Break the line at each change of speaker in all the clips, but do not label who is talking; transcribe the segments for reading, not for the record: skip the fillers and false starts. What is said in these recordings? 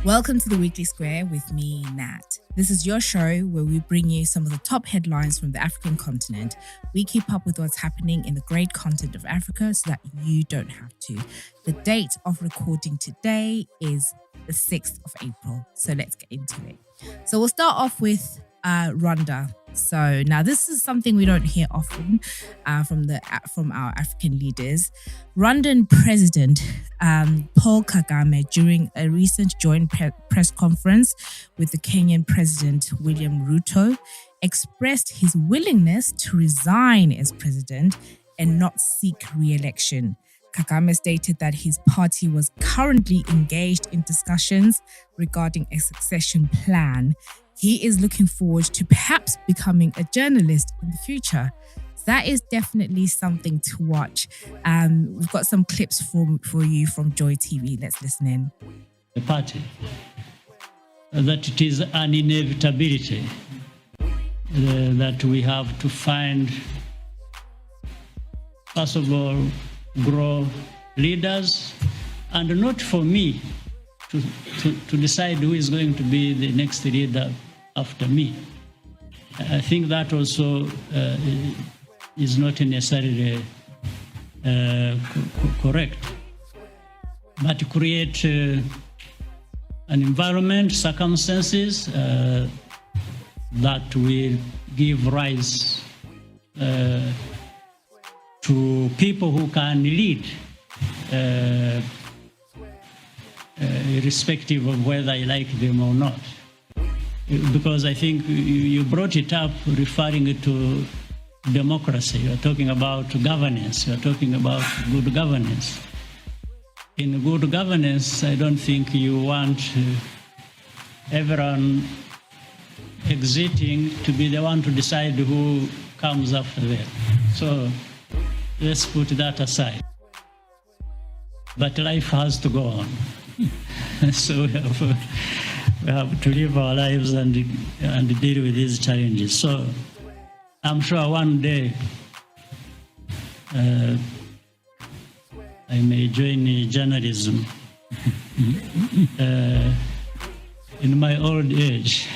Welcome to the Weekly Square with me, Nat. This is your show where we bring you some of the top headlines from the African continent. We keep up with what's happening in the great continent of Africa so that you don't have to. The date of recording today is the 6th of April. So let's get into it. So we'll start off with Rwanda. So now this is something we don't hear often from our African leaders. Rwandan President Paul Kagame, during a recent joint press conference with the Kenyan President William Ruto, expressed his willingness to resign as president and not seek re-election. Kagame stated that his party was currently engaged in discussions regarding a succession plan. He is looking forward to perhaps becoming a journalist in the future. So that is definitely something to watch. We've got some clips for you from Joy TV. Let's listen in.
The party, that it is an inevitability that we have to find, first of all, grow leaders, and not for me to decide who is going to be the next leader after me. I think that also is not necessarily correct. But to create an environment, circumstances that will give rise to people who can lead, irrespective of whether I like them or not. Because I think you brought it up referring to democracy. You're talking about governance. You're talking about good governance. In good governance, I don't think you want everyone exiting to be the one to decide who comes after them. So let's put that aside. But life has to go on. So we have to live our lives and deal with these challenges. So I'm sure one day I may join journalism in my old age.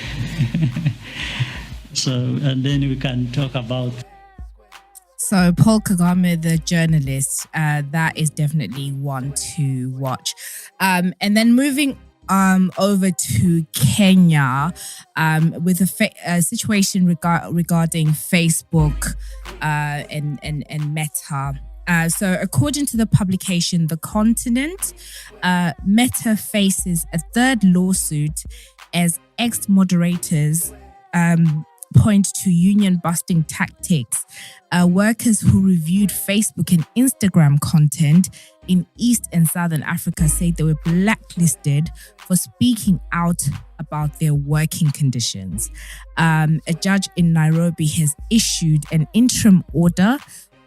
So, and then we can talk about.
So Paul Kagame, the journalist, that is definitely one to watch. And then moving over to Kenya with a situation regarding Facebook and Meta. So according to the publication The Continent, Meta faces a third lawsuit as ex-moderators point to union-busting tactics. Workers who reviewed Facebook and Instagram content in East and Southern Africa say they were blacklisted for speaking out about their working conditions. A judge in Nairobi has issued an interim order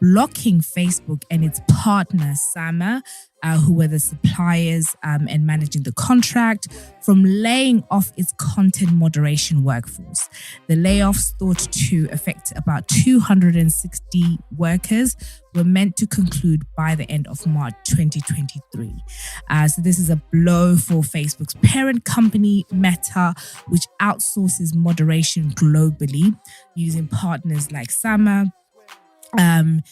blocking Facebook and its partner, Sama, who were the suppliers and managing the contract, from laying off its content moderation workforce. The layoffs, thought to affect about 260 workers, were meant to conclude by the end of March 2023. So this is a blow for Facebook's parent company, Meta, which outsources moderation globally using partners like Sama. And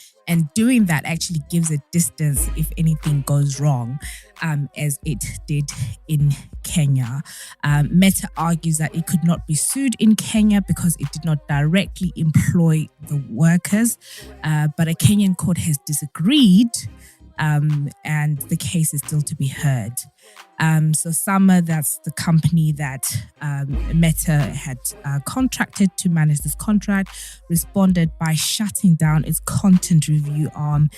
doing that actually gives a distance if anything goes wrong, as it did in Kenya. Meta argues that it could not be sued in Kenya because it did not directly employ the workers, but a Kenyan court has disagreed, and the case is still to be heard. So Sama, that's the company that Meta had contracted to manage this contract, responded by shutting down its content review arm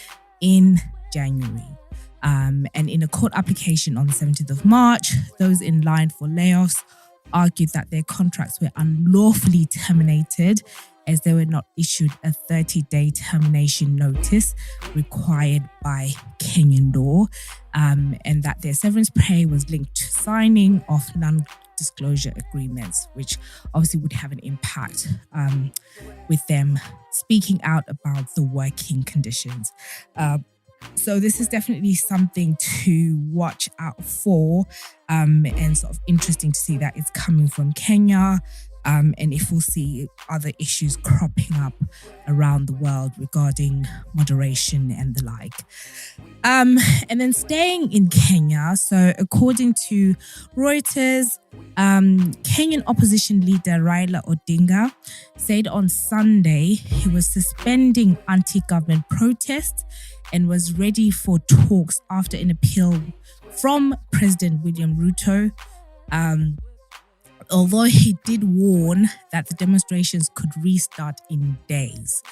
in January. And in a court application on the 17th of March, those in line for layoffs argued that their contracts were unlawfully terminated as they were not issued a 30-day termination notice required by Kenyan law, and that their severance pay was linked to signing of non-disclosure agreements, which obviously would have an impact with them speaking out about the working conditions. So this is definitely something to watch out for, and sort of interesting to see that it's coming from Kenya. And if we'll see other issues cropping up around the world regarding moderation and the like. And then staying in Kenya, so according to Reuters, Kenyan opposition leader Raila Odinga said on Sunday he was suspending anti-government protests and was ready for talks after an appeal from President William Ruto. Although he did warn that the demonstrations could restart in days.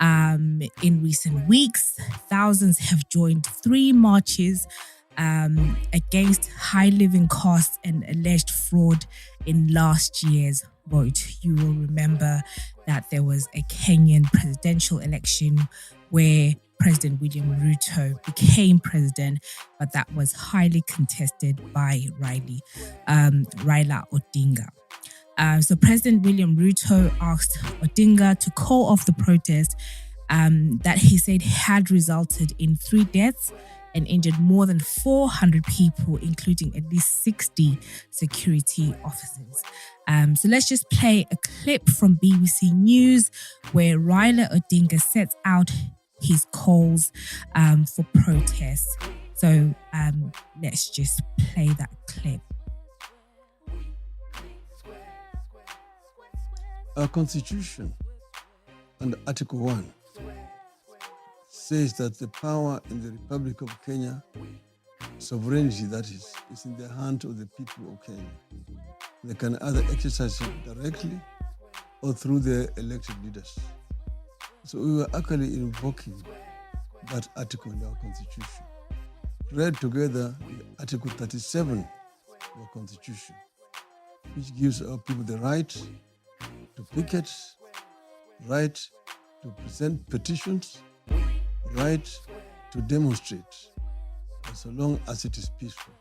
In recent weeks, thousands have joined 3 marches against high living costs and alleged fraud in last year's vote. You will remember that there was a Kenyan presidential election where President William Ruto became president, but that was highly contested by Raila Odinga. So President William Ruto asked Odinga to call off the protest that he said had resulted in 3 deaths and injured more than 400 people, including at least 60 security officers. So let's just play a clip from BBC News where Raila Odinga sets out his calls for protests. So let's just play that clip.
Our constitution under Article 1 says that the power in the Republic of Kenya, sovereignty that is in the hand of the people of Kenya. They can either exercise it directly or through their elected leaders. So we were actually invoking that article in our constitution, read together with Article 37 of our constitution, which gives our people the right to picket, right to present petitions, right to demonstrate, so long as it is peaceful.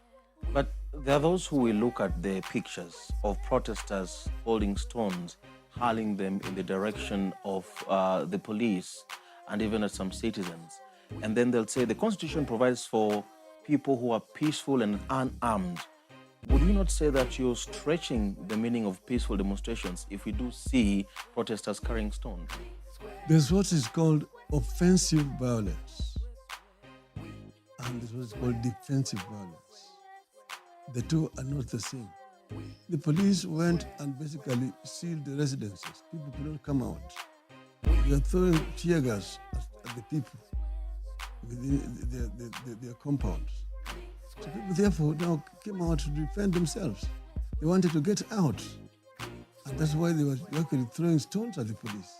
But there are those who will look at the pictures of protesters holding stones, hurling them in the direction of the police and even at some citizens. And then they'll say the Constitution provides for people who are peaceful and unarmed. Would you not say that you're stretching the meaning of peaceful demonstrations if we do see protesters carrying stones?
There's what is called offensive violence, and there's what is called defensive violence. The two are not the same. The police went and basically sealed the residences. People could not come out. They are throwing tear gas at the people within their compounds. So people therefore now came out to defend themselves. They wanted to get out. And that's why they were actually throwing stones at the police.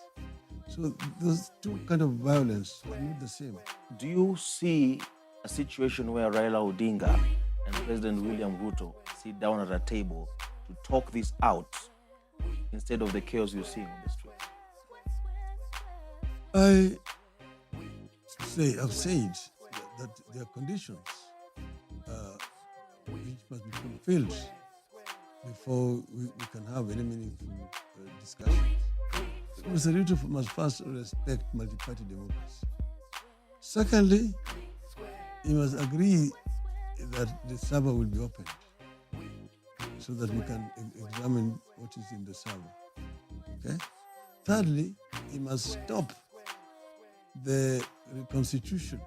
So those two kinds of violence are not the same.
Do you see a situation where Raila Odinga and President William Ruto sit down at a table to talk this out instead of the chaos you're seeing on the street?
I've said that there are conditions which must be fulfilled before we can have any meaningful discussions. Mr. Ruto must first respect multi-party democracy. Secondly, he must agree that the server will be opened so that we can examine what is in the server. Okay? Thirdly, he must stop the reconstitution,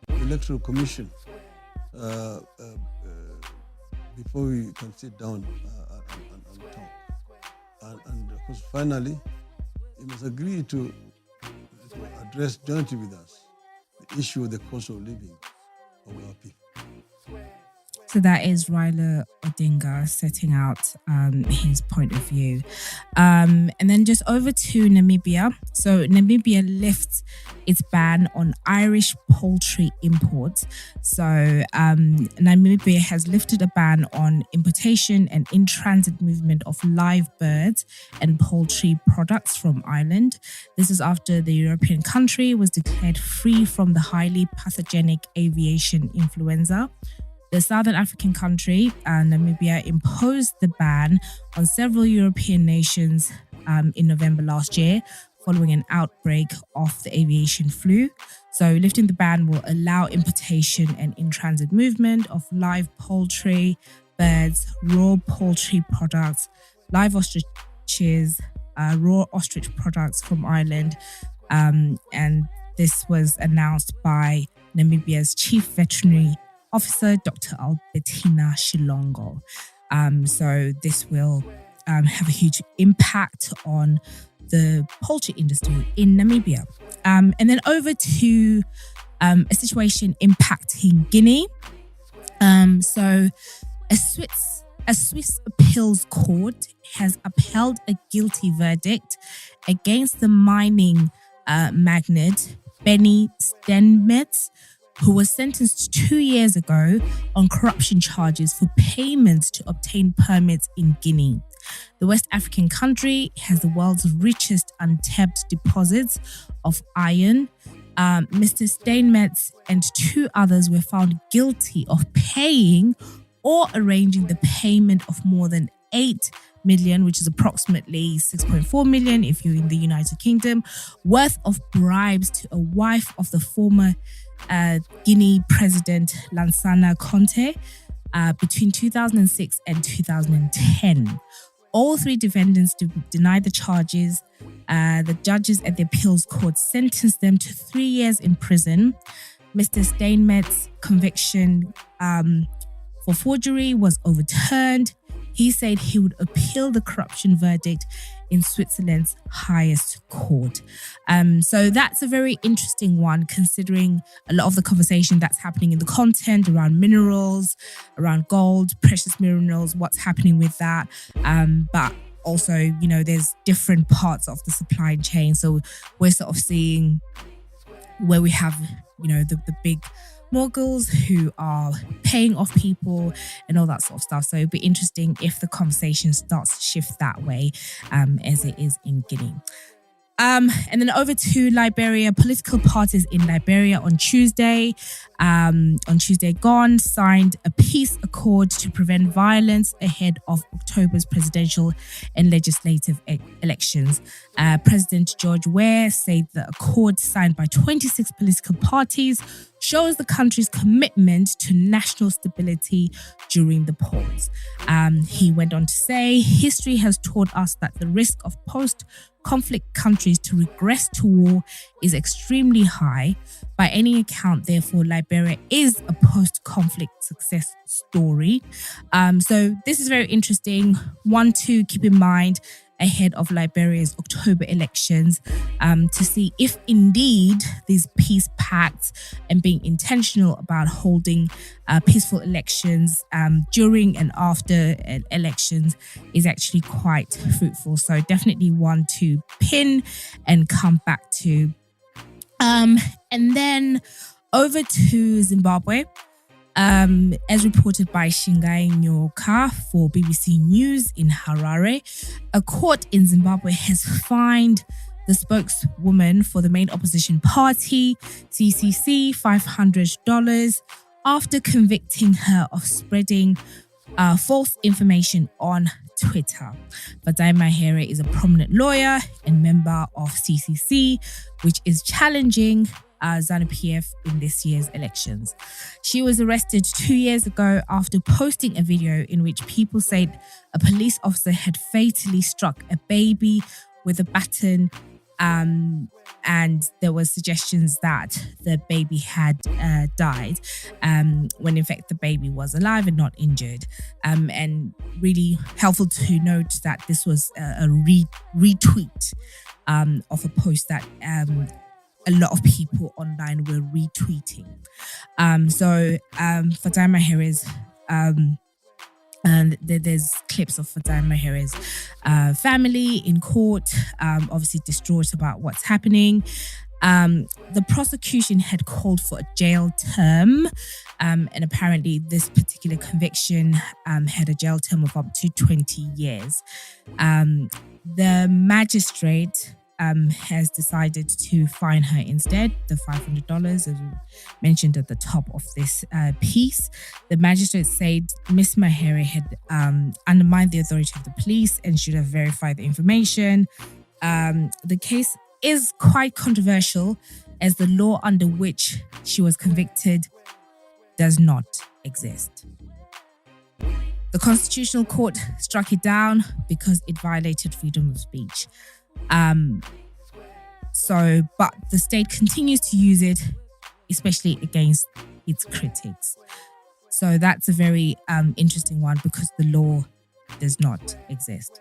the electoral commission, before we can sit down and talk. And of course, finally, he must agree to address jointly with us the issue of the cost of living of our people.
So that is Raila Odinga setting out his point of view. And then just over to Namibia. So Namibia lifts its ban on Irish poultry imports. So Namibia has lifted a ban on importation and in-transit movement of live birds and poultry products from Ireland. This is after the European country was declared free from the highly pathogenic aviation influenza. The Southern African country, Namibia, imposed the ban on several European nations in November last year, following an outbreak of the aviation flu. So lifting the ban will allow importation and in-transit movement of live poultry, birds, raw poultry products, live ostriches, raw ostrich products from Ireland. And this was announced by Namibia's Chief Veterinary Officer, Dr. Albertina Shilongo. So this will have a huge impact on the poultry industry in Namibia. And then over to a situation impacting Guinea. So a Swiss appeals court has upheld a guilty verdict against the mining magnate Benny Steinmetz, who was sentenced 2 years ago on corruption charges for payments to obtain permits in Guinea. The West African country has the world's richest untapped deposits of iron. Mr. Steinmetz and 2 others were found guilty of paying or arranging the payment of more than 8 million, which is approximately 6.4 million if you're in the United Kingdom, worth of bribes to a wife of the former Guinea President Lansana Conte between 2006 and 2010. All 3 defendants denied the charges. The judges at the appeals court sentenced them to 3 years in prison. Mr. Steinmetz's conviction for forgery was overturned. He said he would appeal the corruption verdict in Switzerland's highest court. So that's a very interesting one, considering a lot of the conversation that's happening in the content around minerals, around gold, precious minerals, what's happening with that. But also, there's different parts of the supply chain. So we're sort of seeing where we have, the big moguls who are paying off people and all that sort of stuff. So it'd be interesting if the conversation starts to shift that way, as it is in Guinea. And then over to Liberia. Political parties in Liberia on Tuesday gone, signed a peace accord to prevent violence ahead of October's presidential and legislative elections. President George Weah said the accord signed by 26 political parties shows the country's commitment to national stability during the polls. He went on to say, history has taught us that the risk of post-conflict countries to regress to war is extremely high. By any account, therefore, Liberia is a post-conflict success story. So this is very interesting. One to keep in mind ahead of Liberia's October elections, to see if indeed these peace pacts and being intentional about holding peaceful elections during and after elections is actually quite fruitful. So definitely one to pin and come back to. And then over to Zimbabwe. As reported by Shingai Nyoka for BBC News in Harare, a court in Zimbabwe has fined the spokeswoman for the main opposition party, CCC, $500 after convicting her of spreading false information on Twitter. Vadai Mahere is a prominent lawyer and member of CCC, which is challenging ZANU-PF in this year's elections. She was arrested 2 years ago after posting a video in which people said a police officer had fatally struck a baby with a baton, and there were suggestions that the baby had died, when in fact the baby was alive and not injured. And really helpful to note that this was a retweet of a post that a lot of people online were retweeting. So Vadai Mahere's and there's clips of Vadai Mahere's family in court, obviously distraught about what's happening. The prosecution had called for a jail term, and apparently this particular conviction had a jail term of up to 20 years. The magistrate has decided to fine her instead, the $500, as we mentioned at the top of this piece. The magistrate said Miss Mahere had undermined the authority of the police and should have verified the information. The case is quite controversial, as the law under which she was convicted does not exist. The Constitutional Court struck it down because it violated freedom of speech. But the state continues to use it, especially against its critics. So that's a very interesting one, because the law does not exist.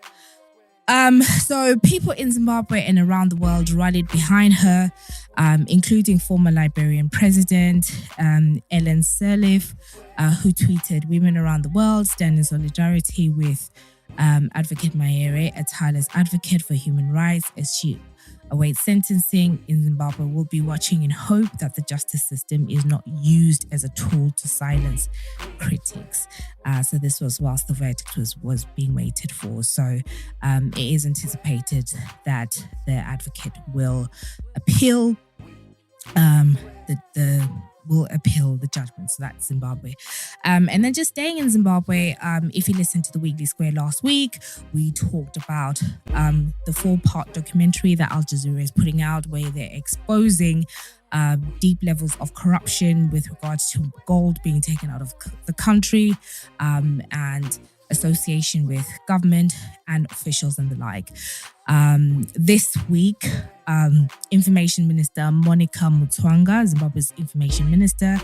So people in Zimbabwe and around the world rallied behind her, including former Liberian President Ellen Sirleaf, who tweeted, "Women around the world stand in solidarity with Advocate Maere, a tireless advocate for human rights, as she awaits sentencing in Zimbabwe. Will be watching in hope that the justice system is not used as a tool to silence critics." So this was whilst the verdict was being waited for. So it is anticipated that the advocate will appeal will appeal the judgment. So that's Zimbabwe. And then just staying in Zimbabwe, if you listened to the Weekly Square last week, we talked about the 4-part documentary that Al Jazeera is putting out, where they're exposing deep levels of corruption with regards to gold being taken out of the country, and association with government and officials and the like. This week, Information Minister Monica Mutswanga, Zimbabwe's Information Minister,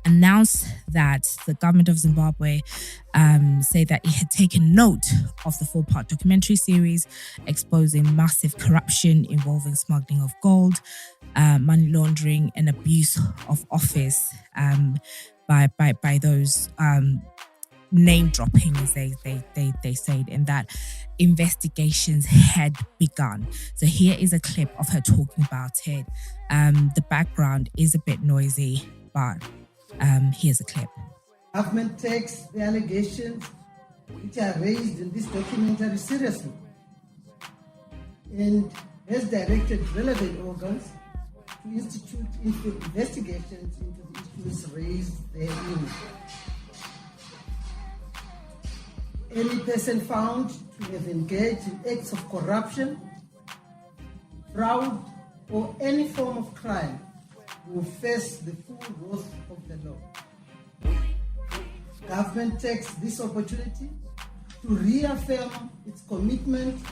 announced that the government of Zimbabwe say that it had taken note of the 4-part documentary series exposing massive corruption involving smuggling of gold, money laundering, and abuse of office by those name dropping, as they said, and that investigations had begun. So here is a clip of her talking about it. The background is a bit noisy, but here's a clip.
Government takes the allegations which are raised in this documentary seriously and has directed relevant organs to institute investigations into the issues raised therein. Any person found to have engaged in acts of corruption, fraud, or any form of crime will face the full wrath of the law. Government takes this opportunity to reaffirm its commitment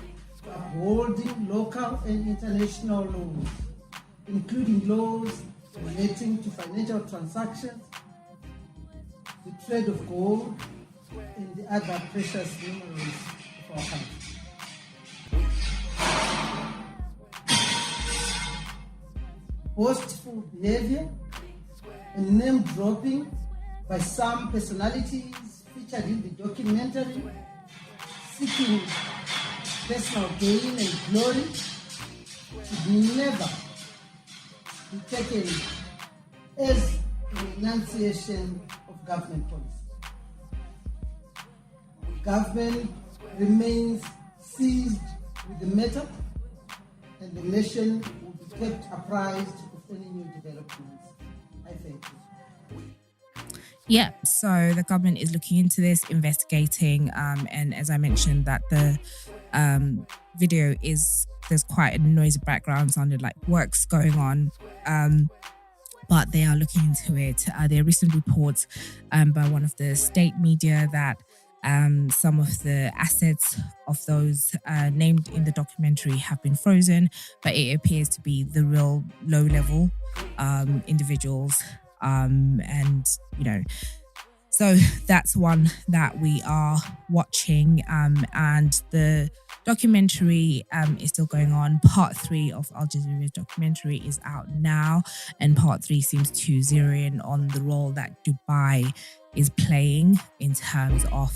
to upholding local and international laws, including laws relating to financial transactions, the trade of gold, and the other precious minerals of our country. Boastful behavior and name dropping by some personalities featured in the documentary, seeking personal gain and glory, should never be taken as an enunciation of government policy. Government remains seized with the matter, and the nation will be kept apprised of any new developments. I thank you.
Yeah, so the government is looking into this, investigating, and as I mentioned, that the video there's quite a noisy background, sounded like work's going on, but they are looking into it. There are recent reports by one of the state media that some of the assets of those named in the documentary have been frozen, but it appears to be the real low-level individuals, and so that's one that we are watching, and the documentary is still going on. Part 3 of Al Jazeera's documentary is out now, and part 3 seems to zero in on the role that Dubai is playing in terms of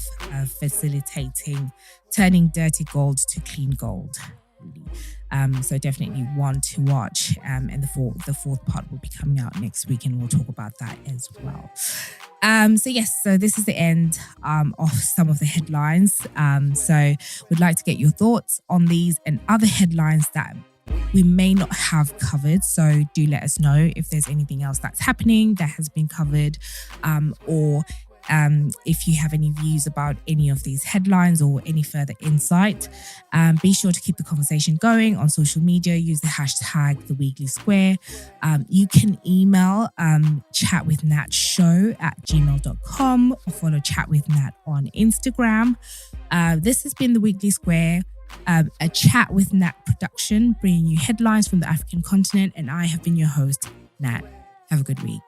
facilitating turning dirty gold to clean gold, really. So definitely one to watch, and the fourth part will be coming out next week, and we'll talk about that as well. So this is the end of some of the headlines. So we'd like to get your thoughts on these and other headlines that we may not have covered. So do let us know if there's anything else that's happening that has been covered, or If you have any views about any of these headlines or any further insight, be sure to keep the conversation going on social media. Use the hashtag The Weekly Square. You can email chatwithnatshow@gmail.com or follow Chat with Nat on Instagram. This has been The Weekly Square, a Chat with Nat production, bringing you headlines from the African continent. And I have been your host, Nat. Have a good week.